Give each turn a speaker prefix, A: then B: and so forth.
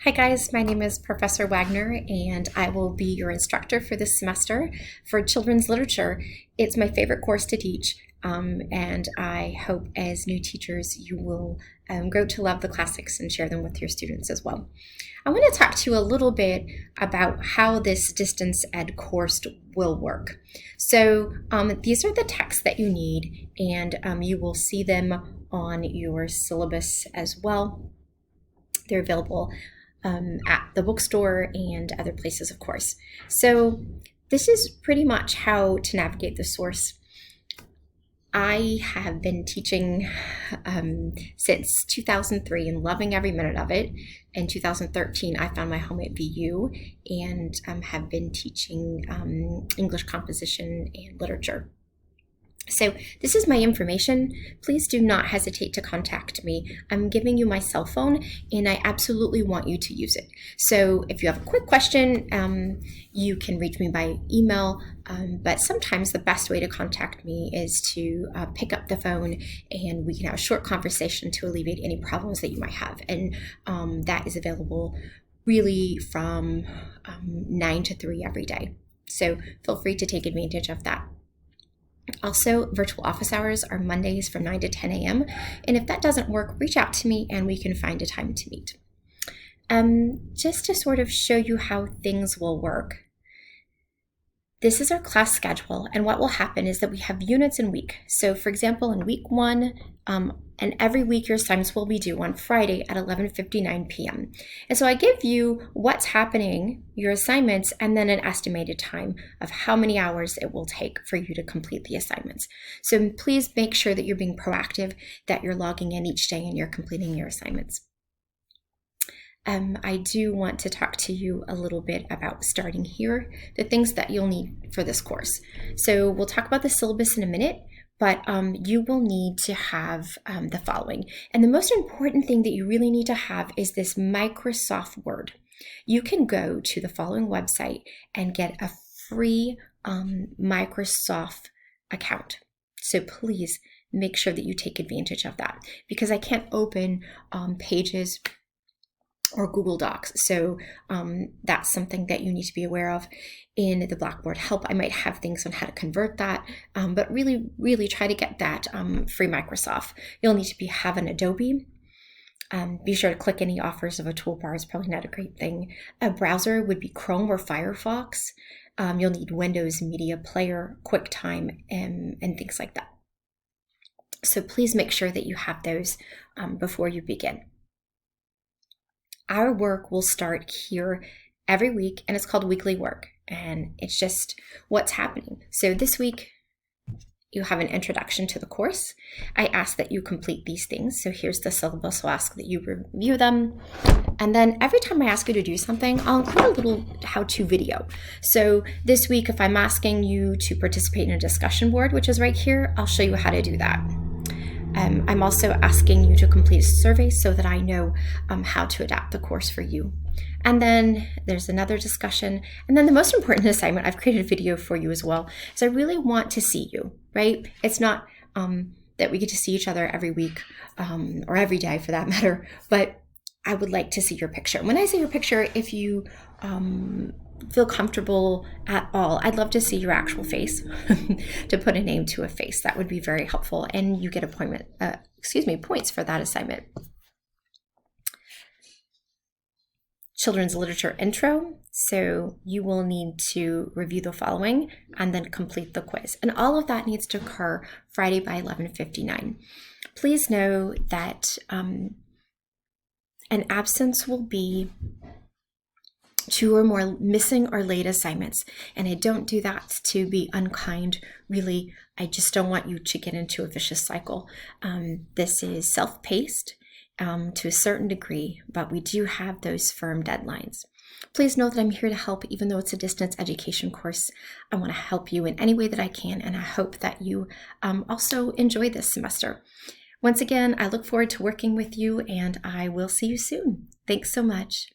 A: Hi guys, my name is Professor Wagner and I will be your instructor for this semester for children's literature. It's my favorite course to teach and I hope as new teachers you will grow to love the classics and share them with your students as well. I want to talk to you a little bit about how this distance ed course will work. So these are the texts that you need and you will see them on your syllabus as well. They're available at the bookstore and other places, of course. So this is pretty much how to navigate the source. I have been teaching since 2003 and loving every minute of it. In 2013, I found my home at VU and have been teaching English composition and literature. So this is my information. Please do not hesitate to contact me. I'm giving you my cell phone and I absolutely want you to use it. So if you have a quick question, you can reach me by email, but sometimes the best way to contact me is to pick up the phone and we can have a short conversation to alleviate any problems that you might have. And that is available really from 9 to 3 every day. So feel free to take advantage of that. Also, virtual office hours are Mondays from 9 to 10 a.m. And if that doesn't work, reach out to me and we can find a time to meet. Just to sort of show you how things will work. This is our class schedule, and what will happen is that we have units in week. So for example, in week 1, and every week your assignments will be due on Friday at 11:59 p.m. And so I give you what's happening, your assignments, and then an estimated time of how many hours it will take for you to complete the assignments. So please make sure that you're being proactive, that you're logging in each day and you're completing your assignments. I do want to talk to you a little bit about starting here, the things that you'll need for this course. So we'll talk about the syllabus in a minute, but you will need to have the following. And the most important thing that you really need to have is this Microsoft Word. You can go to the following website and get a free Microsoft account. So please make sure that you take advantage of that because I can't open Pages or Google Docs. So that's something that you need to be aware of. In the Blackboard help, I might have things on how to convert that, but really try to get that free Microsoft. You'll need to have an Adobe. Be sure to click any offers of a toolbar. It's probably not a great thing. A browser would be Chrome or Firefox. You'll need Windows Media Player, QuickTime, and things like that. So please make sure that you have those before you begin. Our work will start here every week, and it's called weekly work, and it's just what's happening. So this week, you have an introduction to the course. I ask that you complete these things. So here's the syllabus. I'll ask that you review them. And then every time I ask you to do something, I'll include a little how-to video. So this week, if I'm asking you to participate in a discussion board, which is right here, I'll show you how to do that. I'm also asking you to complete a survey so that I know how to adapt the course for you. And then there's another discussion. And then the most important assignment, I've created a video for you as well, is I really want to see you, right? It's not that we get to see each other every week or every day for that matter, but I would like to see your picture. When I say your picture, if you feel comfortable at all, I'd love to see your actual face to put a name to a face. That would be very helpful, and you get points for that assignment. Children's literature intro. So you will need to review the following and then complete the quiz. And all of that needs to occur Friday by 11:59. Please know that an absence will be 2 or more missing or late assignments. And I don't do that to be unkind. Really, I just don't want you to get into a vicious cycle. This is self-paced to a certain degree, but we do have those firm deadlines. Please know that I'm here to help, even though it's a distance education course. I want to help you in any way that I can, and I hope that you also enjoy this semester. Once again, I look forward to working with you, and I will see you soon. Thanks so much.